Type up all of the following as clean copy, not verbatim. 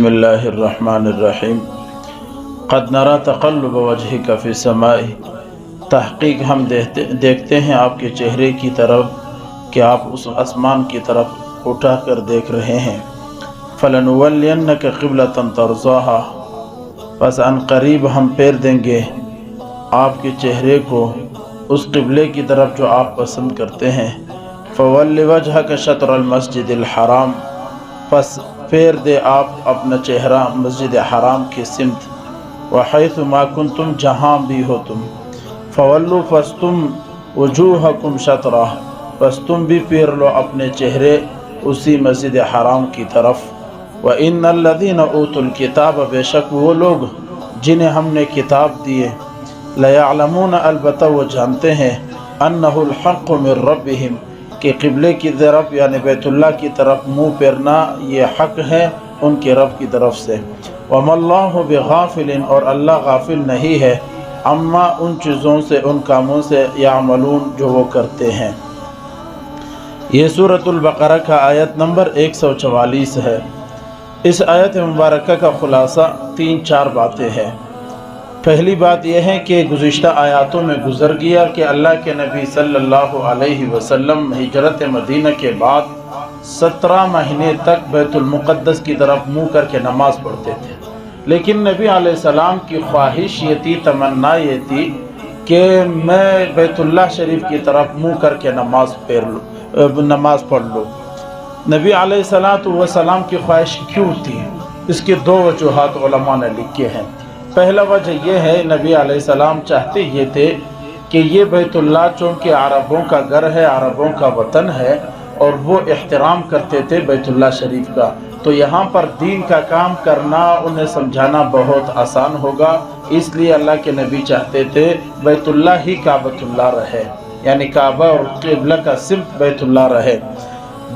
بسم اللہ الرحمن الرحیم قد نرى تقلب وجهك في السماء، تحقیق ہم دیکھتے ہیں آپ کے چہرے کی طرف کہ آپ اس آسمان کی طرف اٹھا کر دیکھ رہے ہیں۔ فَلَنُوَلِّيَنَّكَ قِبْلَةً تَرْضَاهَا، پس ان قریب ہم پھیر دیں گے آپ کے چہرے کو اس قبلے کی طرف جو آپ پسند کرتے ہیں۔ فَوَلِّ وَجْهَكَ شَطْرَ الْمَسْجِدِ الْحَرَامِ، پس پھیر دے آپ اپنا چہرہ مسجد حرام کی سمت۔ وَحَيْثُ مَا كُنْتُمْ، جہاں بھی ہو تم۔ فَوَلُّوا، پس تم وُجُوهَكُمْ شَطْرَهُ، پس تم بھی پھیر لو اپنے چہرے اسی مسجد حرام کی طرف۔ وَإِنَّ الَّذِينَ أُوتُوا الْكِتَابَ، بے شک وہ لوگ جنہیں ہم نے کتاب دیے، لَيَعْلَمُونَ، البتہ وہ جانتے ہیں، أَنَّهُ الْحَقُّ مِنْ رَبِّهِمْ، کہ قبلے کی طرف یعنی بیت اللہ کی طرف منہ پھیرنا یہ حق ہے ان کے رب کی طرف سے۔ وَمَا اللَّهُ بِغَافِلٍ، اور اللہ غافل نہیں ہے، اما ان چیزوں سے، ان کاموں سے، یعملون جو وہ کرتے ہیں۔ یہ سورۃ البقرہ کا آیت نمبر 144 ہے۔ اس آیت مبارکہ کا خلاصہ 3-4 باتیں ہیں۔ پہلی بات یہ ہے کہ گزشتہ آیاتوں میں گزر گیا کہ اللہ کے نبی صلی اللہ علیہ وسلم ہجرت مدینہ کے بعد 17 مہینے تک بیت المقدس کی طرف منہ کر کے نماز پڑھتے تھے، لیکن نبی علیہ السلام کی خواہش یہ تھی، تمنا یہ تھی کہ میں بیت اللہ شریف کی طرف منہ کر کے نماز پڑھ لوں۔ نبی علیہ السلام کی خواہش کیوں تھی؟ اس کے 2 وجوہات علماء نے لکھے ہیں۔ پہلا وجہ یہ ہے، نبی علیہ السلام چاہتے یہ تھے کہ یہ بیت اللہ چونکہ عربوں کا گھر ہے، عربوں کا وطن ہے، اور وہ احترام کرتے تھے بیت اللہ شریف کا، تو یہاں پر دین کا کام کرنا، انہیں سمجھانا بہت آسان ہوگا، اس لیے اللہ کے نبی چاہتے تھے بیت اللہ ہی کعبۃ اللہ رہے، یعنی کعبہ اور قبلہ کا سمت بیت اللہ رہے۔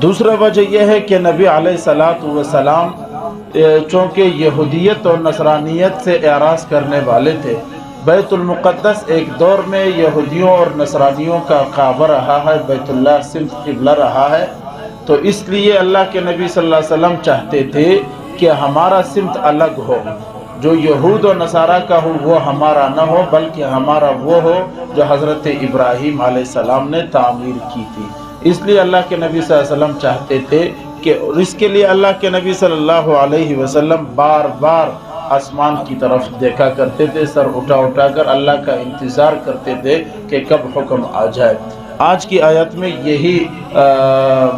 دوسرا وجہ یہ ہے کہ نبی علیہ السلام چونکہ یہودیت اور نصرانیت سے اعراض کرنے والے تھے، بیت المقدس ایک دور میں یہودیوں اور نصرانیوں کا کعبہ رہا ہے، بیت اللہ سمت قبلہ رہا ہے، تو اس لیے اللہ کے نبی صلی اللہ علیہ وسلم چاہتے تھے کہ ہمارا سمت الگ ہو، جو یہود و نصارہ کا ہو وہ ہمارا نہ ہو، بلکہ ہمارا وہ ہو جو حضرت ابراہیم علیہ السلام نے تعمیر کی تھی۔ اس لیے اللہ کے نبی صلی اللہ علیہ وسلم چاہتے تھے کہ اس کے لیے اللہ کے نبی صلی اللہ علیہ وسلم بار بار آسمان کی طرف دیکھا کرتے تھے، سر اٹھا کر اللہ کا انتظار کرتے تھے کہ کب حکم آ جائے۔ آج کی آیت میں یہی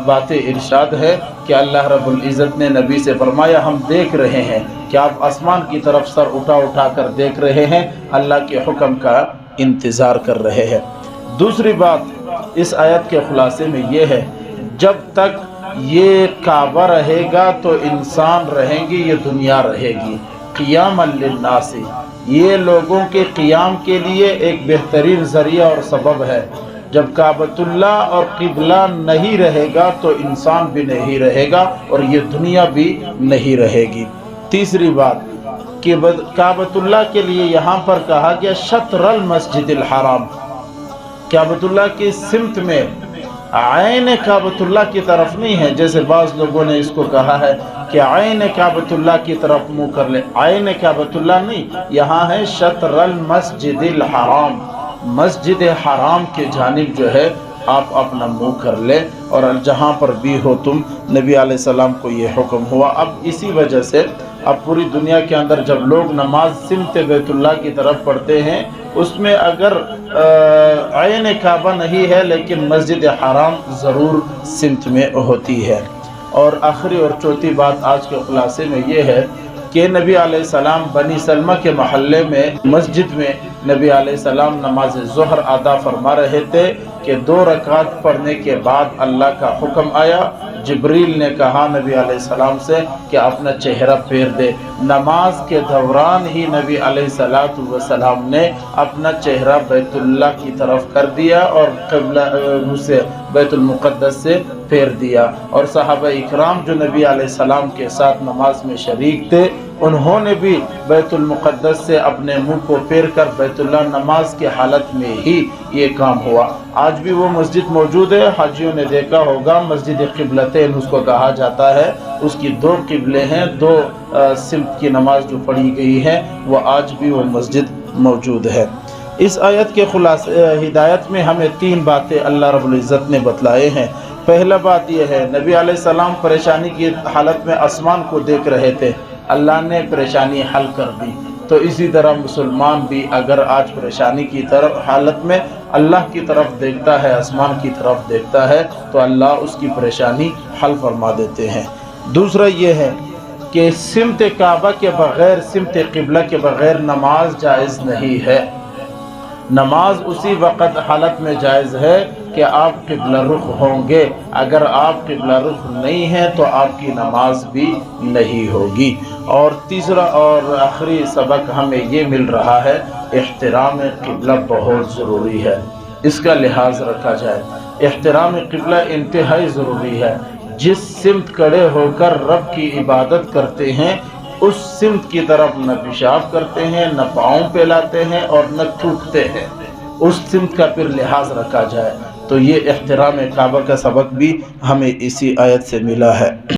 بات ارشاد ہے کہ اللہ رب العزت نے نبی سے فرمایا، ہم دیکھ رہے ہیں کہ آپ آسمان کی طرف سر اٹھا کر دیکھ رہے ہیں، اللہ کے حکم کا انتظار کر رہے ہیں۔ دوسری بات اس آیت کے خلاصے میں یہ ہے، جب تک یہ کعبہ رہے گا تو انسان رہیں گے، یہ دنیا رہے گی۔ قیام للناس، یہ لوگوں کے قیام کے لیے ایک بہترین ذریعہ اور سبب ہے۔ جب کعبۃ اللہ اور قبلہ نہیں رہے گا تو انسان بھی نہیں رہے گا اور یہ دنیا بھی نہیں رہے گی۔ تیسری بات کہ کعبۃ اللہ کے لیے یہاں پر کہا گیا شطر المسجد الحرام، کعبۃ اللہ کی سمت میں، عین کعبۃ اللہ کی طرف نہیں ہے، جیسے بعض لوگوں نے اس کو کہا ہے کہ عین کعبۃ اللہ کی طرف منہ کر لے، عین کعبۃ اللہ نہیں، یہاں ہے شطر المسجد الحرام، مسجد حرام کے جانب جو ہے آپ اپنا منہ کر لے، اور جہاں پر بھی ہو تم، نبی علیہ السلام کو یہ حکم ہوا۔ اب اسی وجہ سے اب پوری دنیا کے اندر جب لوگ نماز سمت بیت اللہ کی طرف پڑھتے ہیں، اس میں اگر عین کعبہ نہیں ہے لیکن مسجد حرام ضرور سمت میں ہوتی ہے۔ اور آخری اور چوتھی بات آج کے خلاصے میں یہ ہے کہ نبی علیہ السلام بنی سلمہ کے محلے میں مسجد میں نبی علیہ السلام نماز ظہر ادا فرما رہے تھے کہ 2 رکعت پڑھنے کے بعد اللہ کا حکم آیا، جبریل نے کہا نبی علیہ السلام سے کہ اپنا چہرہ پھیر دے۔ نماز کے دوران ہی نبی علیہ السلام نے اپنا چہرہ بیت اللہ کی طرف کر دیا اور قبلہ سے بیت المقدس سے پھیر دیا، اور صحابہ اکرام جو نبی علیہ السلام کے ساتھ نماز میں شریک تھے انہوں نے بھی بیت المقدس سے اپنے منہ کو پھیر کر بیت اللہ نماز کی حالت میں ہی یہ کام ہوا۔ آج بھی وہ مسجد موجود ہے، حاجیوں نے دیکھا ہوگا، مسجد قبلتین اس کو کہا جاتا ہے، اس کی دو قبلے ہیں، دو سمت کی نماز جو پڑھی گئی ہے، وہ آج بھی وہ مسجد موجود ہے۔ اس آیت کے ہدایت میں ہمیں 3 باتیں اللہ رب العزت نے بتلائے ہیں۔ پہلا بات یہ ہے، نبی علیہ السلام پریشانی کی حالت میں آسمان کو دیکھ رہے تھے، اللہ نے پریشانی حل کر دی۔ تو اسی طرح مسلمان بھی اگر آج پریشانی کی حالت میں اللہ کی طرف دیکھتا ہے، آسمان کی طرف دیکھتا ہے، تو اللہ اس کی پریشانی حل فرما دیتے ہیں۔ دوسرا یہ ہے کہ سمت کعبہ کے بغیر، سمت قبلہ کے بغیر نماز جائز نہیں ہے۔ نماز اسی وقت حالت میں جائز ہے کہ آپ قبلہ رخ ہوں گے، اگر آپ قبلہ رخ نہیں ہیں تو آپ کی نماز بھی نہیں ہوگی۔ اور تیسرا اور آخری سبق ہمیں یہ مل رہا ہے، احترام قبلہ بہت ضروری ہے، اس کا لحاظ رکھا جائے۔ احترام قبلہ انتہائی ضروری ہے۔ جس سمت کھڑے ہو کر رب کی عبادت کرتے ہیں، اس سمت کی طرف نہ پیشاب کرتے ہیں، نہ پاؤں پھیلاتے ہیں اور نہ تھوکتے ہیں، اس سمت کا پھر لحاظ رکھا جائے۔ تو یہ احترام کعبہ کا سبق بھی ہمیں اسی آیت سے ملا ہے۔